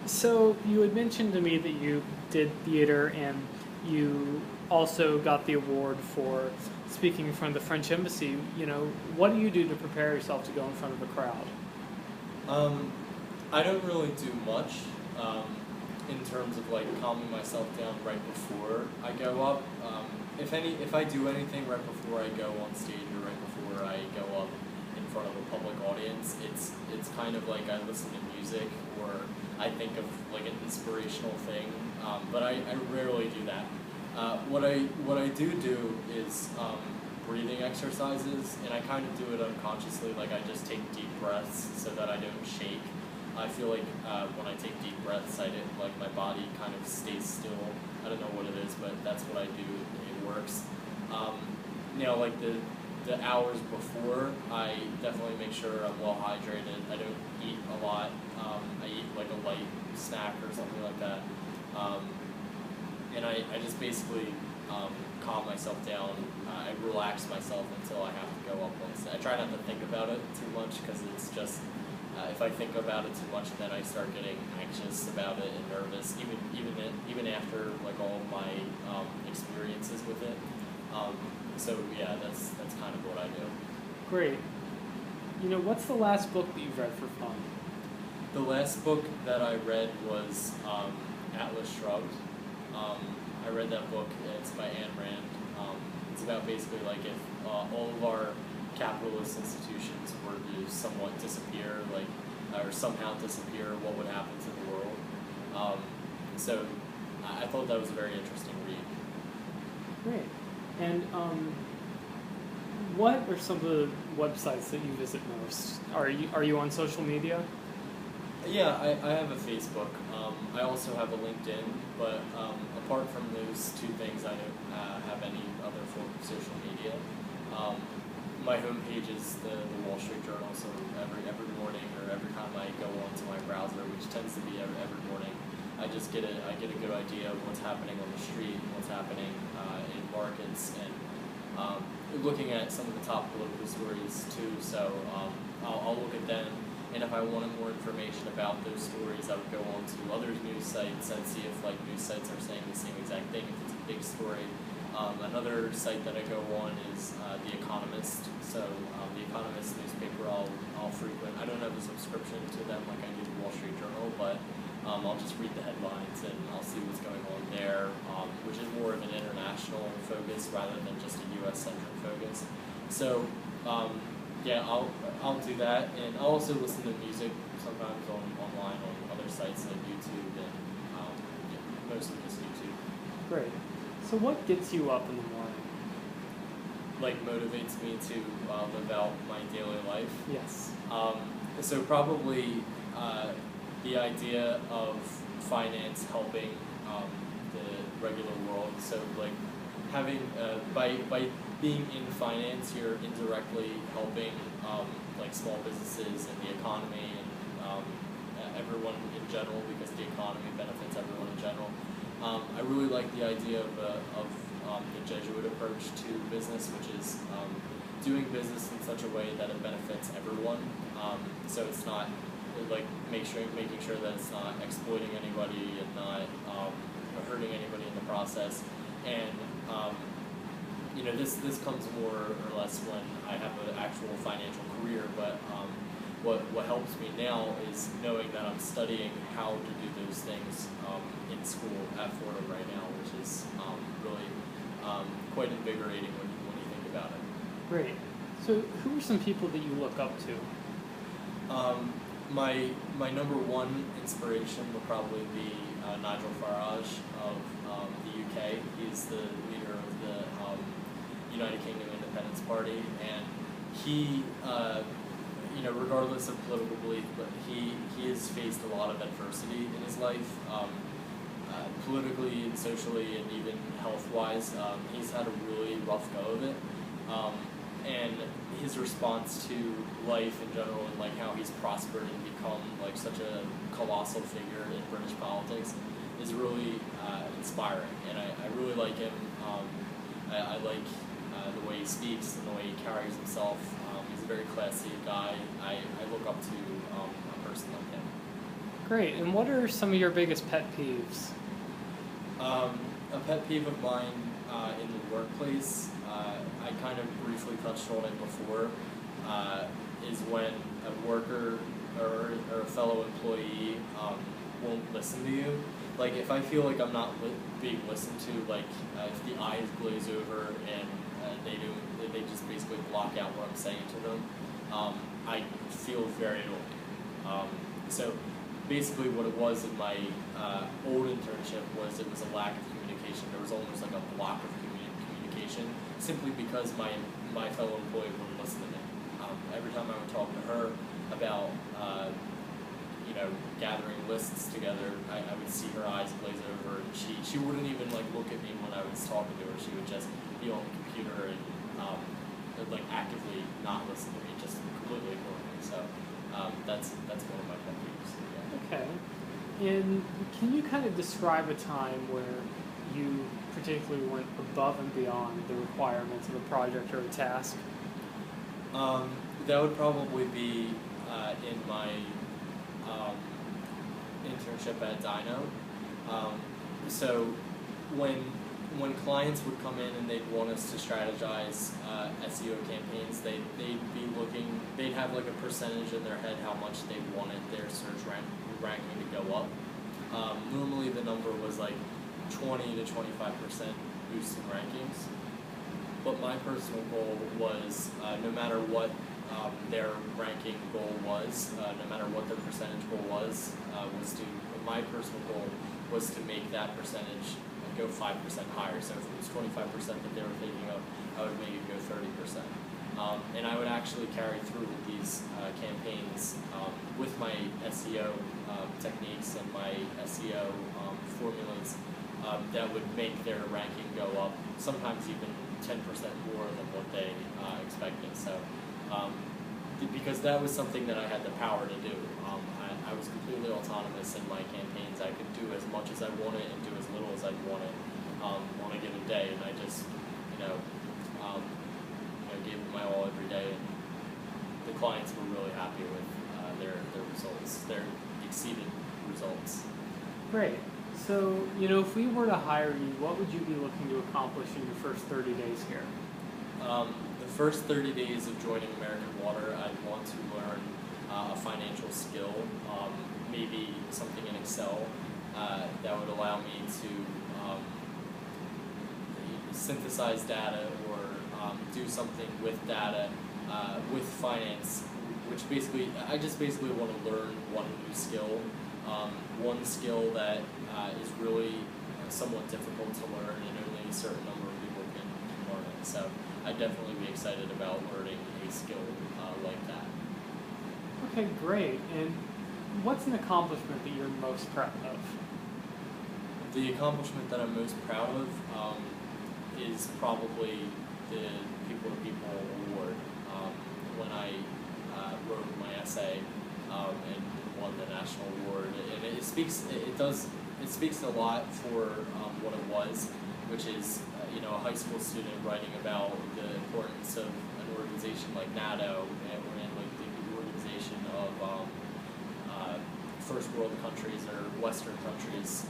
So you had mentioned to me that you did theater and you also got the award for speaking in front of the French embassy. What do you do to prepare yourself to go in front of a crowd? Um, I don't really do much in terms of like calming myself down right before I go up. If I do anything right before I go on stage or right before I go up in front of a public audience, it's kind of like I listen to music or I think of like an inspirational thing, but I rarely do that. What I do is breathing exercises, and I kind of do it unconsciously. Like I just take deep breaths so that I don't shake. I feel like when I take deep breaths, like my body kind of stays still. I don't know what it is, but that's what I do. It works. Like the hours before, I definitely make sure I'm well hydrated. I don't eat a lot. I eat like a light snack or something like that. And I just basically calm myself down. I relax myself until I have to go up on stage. I try not to think about it too much because it's just, if I think about it too much, then I start getting anxious about it and nervous, even after like all of my experiences with it. So yeah, that's kind of what I do. Great. What's the last book that you've read for fun? The last book that I read was Atlas Shrugged. I read that book. It's by Ayn Rand. It's about basically like if all of our capitalist institutions were to somewhat disappear, or somehow disappear, what would happen to the world? So I thought that was a very interesting read. Great. And what are some of the websites that you visit most? Are you on social media? Yeah, I have a Facebook. I also have a LinkedIn, but apart from those two things, I don't have any other form of social media. My homepage is the Wall Street Journal, so every morning or every time I go onto my browser, which tends to be every morning, I get a good idea of what's happening on the street and what's happening in markets, and looking at some of the top political stories too. So I'll look at them. And if I wanted more information about those stories, I would go on to other news sites and see if like news sites are saying the same exact thing, if it's a big story. Another site that I go on is The Economist. So The Economist newspaper I'll frequent. I don't have a subscription to them like I do the Wall Street Journal, but I'll just read the headlines and I'll see what's going on there, which is more of an international focus rather than just a U.S.-centric focus. So yeah, I'll do that, and I'll also listen to music sometimes online on other sites like YouTube, and mostly just YouTube. Great. So what gets you up in the morning? Like motivates me to live out my daily life. Yes. So probably the idea of finance helping the regular world. So like having by being in finance, you're indirectly helping like small businesses and the economy and everyone in general, because the economy benefits everyone in general. I really like the idea of the Jesuit approach to business, which is doing business in such a way that it benefits everyone. So it's not like making sure that it's not exploiting anybody and not hurting anybody in the process. And this comes more or less when I have an actual financial career, but what helps me now is knowing that I'm studying how to do those things in school at Fordham right now, which is really quite invigorating when you think about it. Great. So who are some people that you look up to? My number one inspiration would probably be Nigel Farage of the UK. He's the leader of the United Kingdom Independence Party, and he, regardless of political belief, but he has faced a lot of adversity in his life, politically and socially and even health-wise. He's had a really rough go of it, and his response to life in general and like how he's prospered and become like such a colossal figure in British politics is really inspiring, and I really like him. I like the way he speaks and the way he carries himself. He's a very classy guy. I look up to a person like him. Great. And what are some of your biggest pet peeves? A pet peeve of mine in the workplace, I kind of briefly touched on it before, is when a worker or a fellow employee won't listen to you. Like if I feel like I'm not being listened to, like if the eyes glaze over and they just basically block out what I'm saying to them, I feel very annoyed. So basically what it was in my old internship was it was a lack of communication. There was almost like a block of communication simply because my fellow employee wouldn't listen to me. Every time I would talk to her about gathering lists together, I would see her eyes glaze over, and she wouldn't even like look at me when I was talking to her. She would just be on the computer and like actively not listen to me, just completely ignore me. So that's one of my pet peeves. Yeah. Okay. And can you kind of describe a time where you particularly went above and beyond the requirements of a project or a task? That would probably be in my internship at Dino. So when clients would come in and they'd want us to strategize SEO campaigns, they'd have like a percentage in their head how much they wanted their search ranking to go up. Normally the number was like 20 to 25% boost in rankings. But my personal goal was no matter what their ranking goal was, no matter what their percentage goal was my personal goal was to make that percentage go 5% higher. So if it was 25% that they were taking up, I would make it go 30%. And I would actually carry through with these campaigns with my SEO techniques and my SEO formulas that would make their ranking go up, sometimes even 10% more than what they expected. So, because that was something that I had the power to do. I was completely autonomous in my campaigns. I could do as much as I wanted and do as little as I wanted on a given day, and I just, gave it my all every day. And the clients were really happy with their results, their exceeded results. Great. So, if we were to hire you, what would you be looking to accomplish in your first 30 days here? The first 30 days of joining American Water, I'd want to learn a financial skill, maybe something in Excel that would allow me to synthesize data or do something with data, with finance, which I just basically want to learn one new skill. One skill that is really somewhat difficult to learn and only a certain number of people can learn it. So I'd definitely be excited about learning a skill like that. Okay, great. And what's an accomplishment that you're most proud of? The accomplishment that I'm most proud of is probably the People to People award. When I wrote my essay and won the national award, and it speaks a lot for what it was, which is a high school student writing about the importance of an organization like NATO and like the organization of first world countries or Western countries,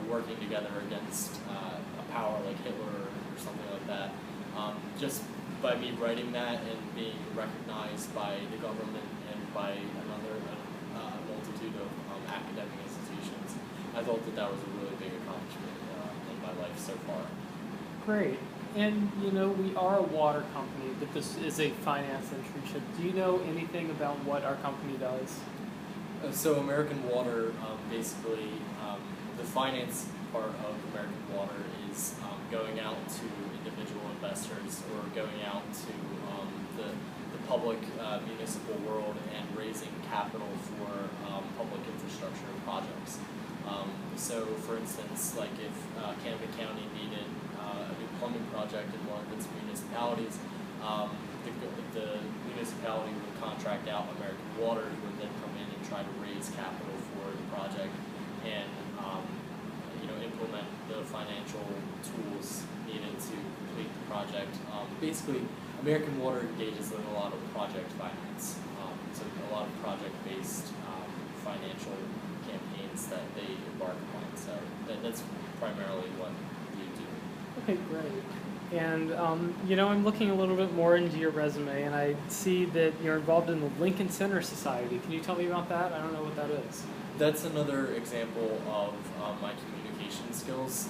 working together against a power like Hitler or something like that. Just by me writing that and being recognized by the government and by a multitude of academic institutions, I thought that was a really big accomplishment in my life so far. Great. And, we are a water company, but this is a finance internship. Do you know anything about what our company does? So American Water, basically, the finance part of American Water is going out to individual investors or going out to the public municipal world and raising capital for public infrastructure projects. So, for instance, like if Camden County needed a new plumbing project in one of its municipalities, the municipality would contract out American Water, who would then come in and try to raise capital for the project and implement the financial tools needed to complete the project. Basically, American Water engages in a lot of project finance, so a lot of project-based financial campaigns that they embark upon. So that's primarily what we do. Okay, great. And I'm looking a little bit more into your resume, and I see that you're involved in the Lincoln Center Society. Can you tell me about that? I don't know what that is. That's another example of my communication skills.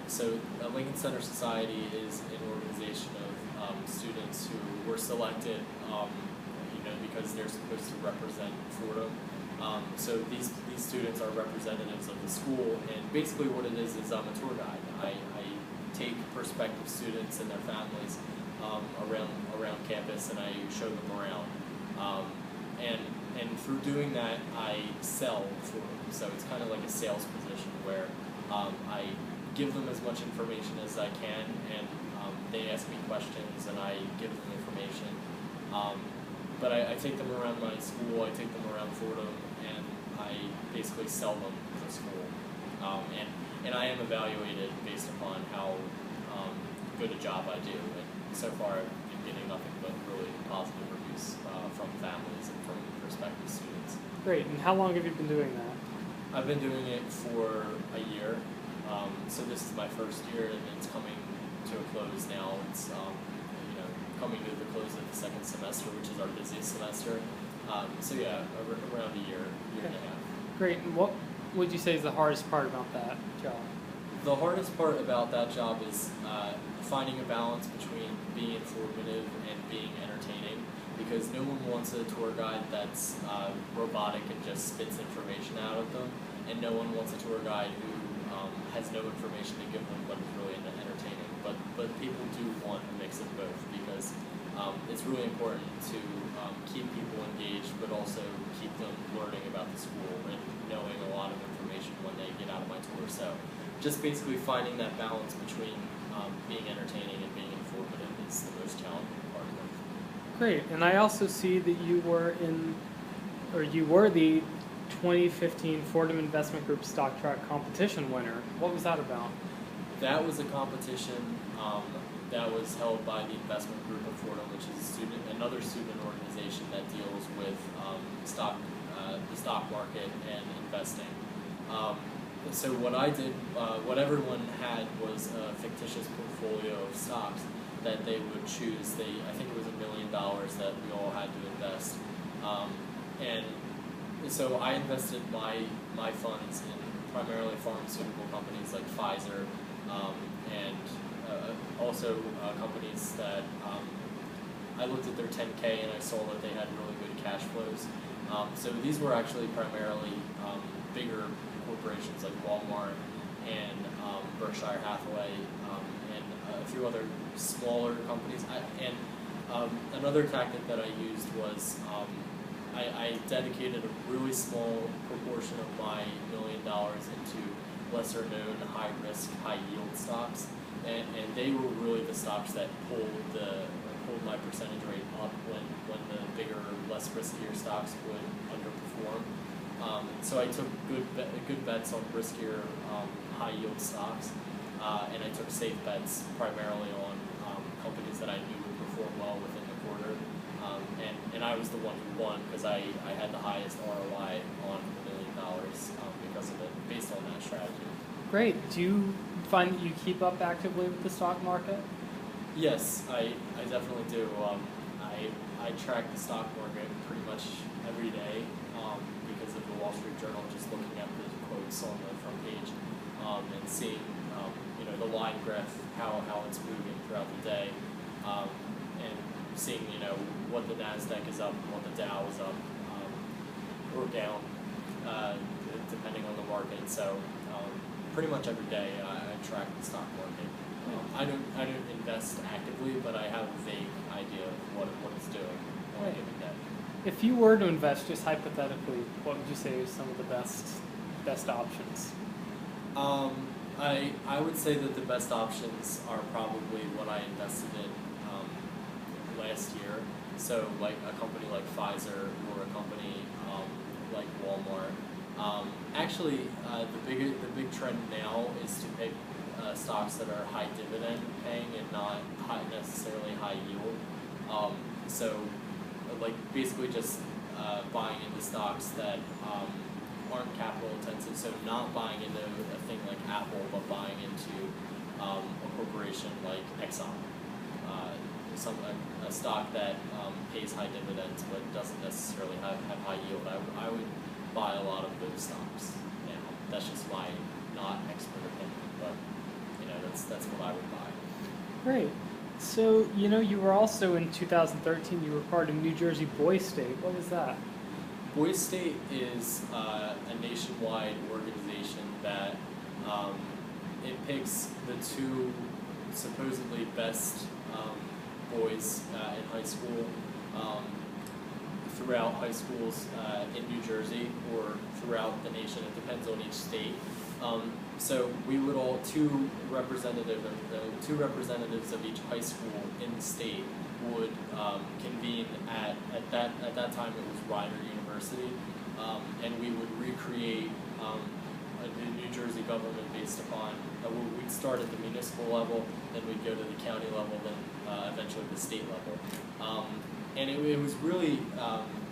So the Lincoln Center Society is an organization of students who were selected, because they're supposed to represent Fordham. So these students are representatives of the school, and basically what it is I'm a tour guide. I take prospective students and their families around campus, and I show them around. And through doing that, I sell for them. So it's kind of like a sales position where I give them as much information as I can, and they ask me questions, and I give them information. But I take them around my school, I take them around Fordham, and I basically sell them to the school. And I am evaluated based upon how good a job I do. And so far I've been getting nothing but really positive reviews from families and from prospective students. Great. And how long have you been doing that? I've been doing it for a year. So this is my first year, and it's coming to a close now. It's coming to the close of the second semester, which is our busiest semester. So yeah, around a year and a half. Great. And what would you say is the hardest part about that job? The hardest part about that job is finding a balance between being informative and being entertaining, because no one wants a tour guide that's robotic and just spits information out at them, and no one wants a tour guide who has no information to give them but is really entertaining. But people do want a mix of both, because it's really important to keep people engaged, but also keep them learning about the school and knowing a lot of information when they get out of my tour. So just basically finding that balance between being entertaining and being informative is the most challenging part of it. Great. And I also see that you were the 2015 Fordham Investment Group Stock Track competition winner. What was that about? That was a competition that was held by the Investment Group of Fordham, which is another student organization that deals with the stock market and investing. So what I did, what everyone had was a fictitious portfolio of stocks that they would choose. I think it was $1 million that we all had to invest, and so I invested my funds in primarily pharmaceutical companies like Pfizer, and also companies that I looked at their 10K and I saw that they had really good cash flows. So these were actually primarily bigger corporations like Walmart and Berkshire Hathaway, and a few other smaller companies. Another tactic that I used was I dedicated a really small proportion of my $1 million into lesser known, high risk, high yield stocks, and they were really the stocks that pulled my percentage rate up when the bigger, less riskier stocks would underperform. So I took good bets on riskier, high yield stocks, and I took safe bets primarily on companies that I knew would perform well within the quarter. And I was the one who won because I had the highest ROI on $1 million because of it, based on that strategy. Great. Do you find that you keep up actively with the stock market? Yes, I definitely do. I track the stock market pretty much every day because of the Wall Street Journal, just looking at the quotes on the front page and seeing the line graph, how it's moving throughout the day, and seeing what the NASDAQ is up and what the Dow is up or down, depending on the market. So pretty much every day I track the stock market. I don't invest actively, but I have a vague idea of what it's doing on a given day. If you were to invest, just hypothetically, what would you say are some of the best options? I would say that the best options are probably what I invested in last year. So like a company like Pfizer or a company like Walmart. Actually, the big trend now is to pick stocks that are high dividend paying and not necessarily high yield. So like basically just buying into stocks that aren't capital intensive. So not buying into a thing like Apple, but buying into a corporation like Exxon, a stock that pays high dividends but doesn't necessarily have high yield. I would buy a lot of those stocks now. That's just my not expert opinion, but that's what I would buy. Great. So, you were also in 2013, you were part of New Jersey Boys State. What was that? Boys State is a nationwide organization that it picks the two supposedly best boys in high school throughout high schools in New Jersey or throughout the nation. It depends on each state. So we would all two representatives of each high school in the state would convene at that time it was Rider University, and we would recreate a New Jersey government based upon we'd start at the municipal level, then we'd go to the county level, then eventually the state level, and it was really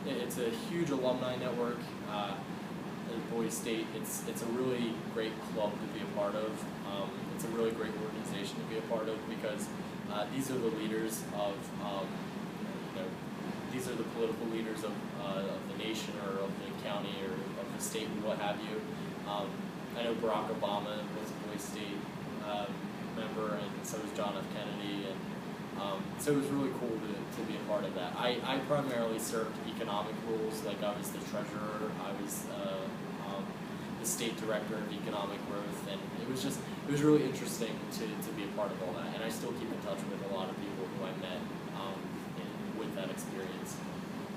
it's a huge alumni network. Boys State, it's a really great club to be a part of. It's a really great organization to be a part of because these are the leaders of these are the political leaders of the nation or of the county or of the state and what have you. I know Barack Obama was a Boys State member, and so was John F. Kennedy, and so it was really cool to be a part of that. I primarily served economic roles, like I was the treasurer, I was the state director of economic growth, and it was really interesting to be a part of all that, and I still keep in touch with a lot of people who I met with that experience.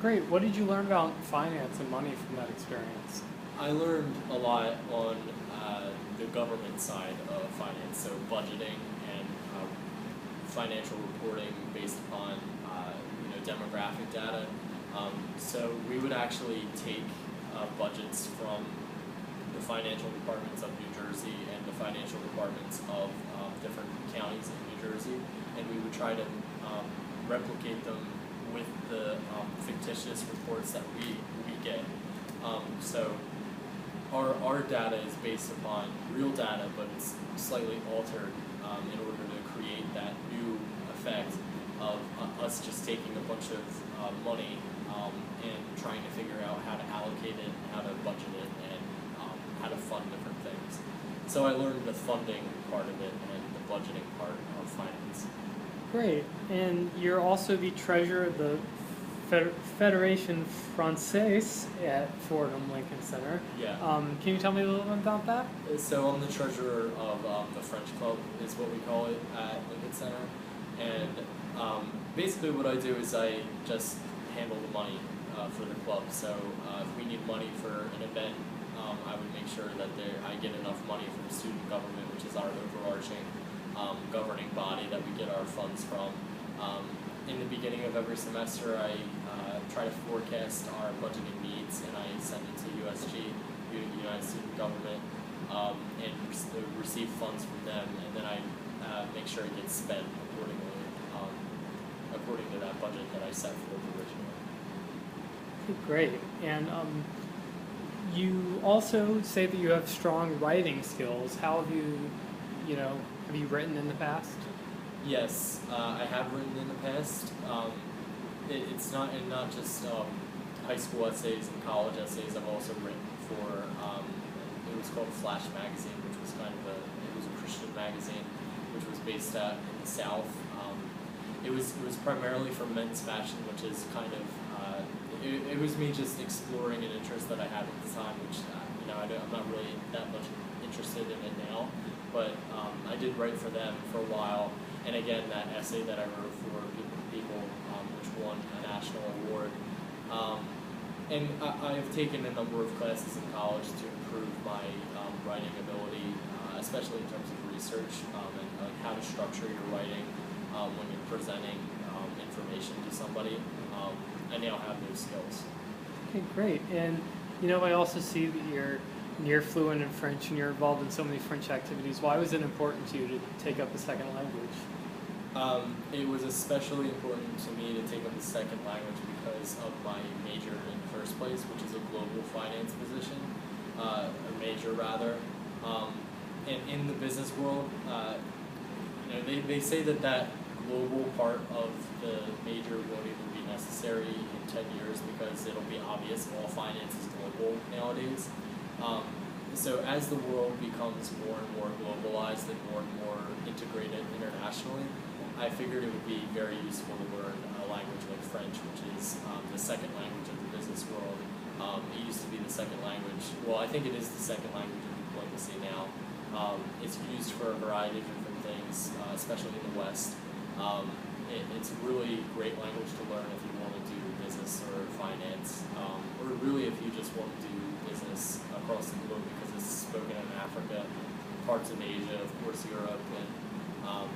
Great. What did you learn about finance and money from that experience? I learned a lot on the government side of finance, so budgeting and financial reporting based upon demographic data. So we would actually take budgets from the financial departments of New Jersey and the financial departments of different counties in New Jersey, and we would try to replicate them with the fictitious reports that we get. So our data is based upon real data, but it's slightly altered in order to create that new effect of us just taking a bunch of money and trying to figure out how to allocate it, how to budget it, and how to fund different things. So I learned the funding part of it and the budgeting part of finance. Great. And you're also the treasurer of the Fédération Française at Fordham Lincoln Center. Yeah. Can you tell me a little bit about that? So I'm the treasurer of the French Club, is what we call it at Lincoln Center. And basically what I do is I just handle the money for the club. So if we need money for an event, I would make sure that I get enough money from student government, which is our overarching governing body that we get our funds from. In the beginning of every semester, I try to forecast our budgeting needs, and I send it to USG, United Student Government, and receive funds from them, and then I make sure it gets spent according to that budget that I set forth originally. Great. And you also say that you have strong writing skills. How have you written in the past? Yes, I have written in the past. It's not just high school essays and college essays. I've also written for it was called Flash Magazine, which was it was a Christian magazine, which was based out in the South. It was primarily for men's fashion, which is kind of it was me just exploring an interest that I had at the time, which I'm not really that much interested in it now, but I did write for them for a while. And again, that essay that I wrote for people which won a national award. And I've taken a number of classes in college to improve my writing ability, especially in terms of research and how to structure your writing when you're presenting information to somebody. I now have those skills. Okay, great. And I also see that you're near fluent in French and you're involved in so many French activities. Why was it important to you to take up a second language? It was especially important to me to take up a second language because of my major in the first place, which is a global finance position. or major rather. And in the business world, they say that global part of the major won't even be necessary in 10 years because it'll be obvious all finance is global nowadays. So as the world becomes more and more globalized and more integrated internationally, I figured it would be very useful to learn a language like French, which is the second language of the business world. It used to be the second language. Well, I think it is the second language of diplomacy now. It's used for a variety of different things, especially in the West. It's a really great language to learn if you want to do business or finance, or really if you just want to do business across the globe because it's spoken in Africa, parts of Asia, of course Europe, and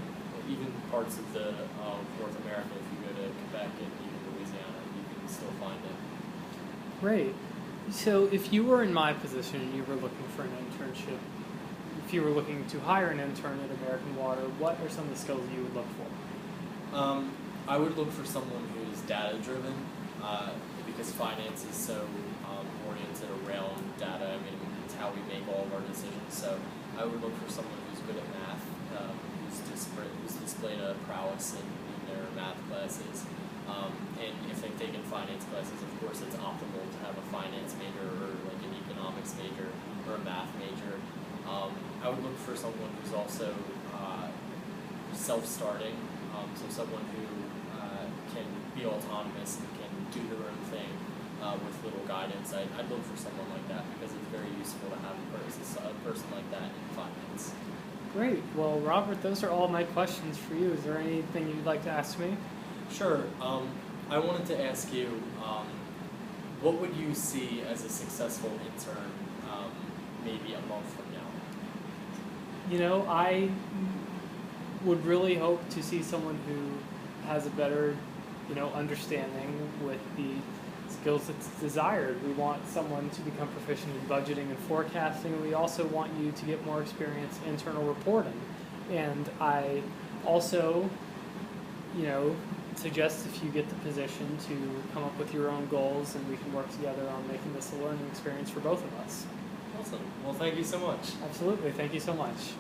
even parts of North America. If you go to Quebec and even Louisiana, you can still find it. Great. So if you were in my position and you were looking for an internship, if you were looking to hire an intern at American Water, what are some of the skills you would look for? I would look for someone who's data-driven, because finance is so oriented around data. I mean, it's how we make all of our decisions. So I would look for someone who's good at math, who's displayed a prowess in their math classes. And if they've taken finance classes, of course, it's optimal to have a finance major or like an economics major or a math major. I would look for someone who's also self-starting, so someone who can be autonomous and can do their own thing with little guidance. I'd look for someone like that because it's very useful to have a person like that in finance. Great. Well, Robert, those are all my questions for you. Is there anything you'd like to ask me? Sure. I wanted to ask you, what would you see as a successful intern maybe a month from now? You know, I would really hope to see someone who has a better, understanding with the skills that's desired. We want someone to become proficient in budgeting and forecasting, and we also want you to get more experience in internal reporting. And I also, suggest if you get the position to come up with your own goals and we can work together on making this a learning experience for both of us. Awesome. Well, thank you so much. Absolutely. Thank you so much.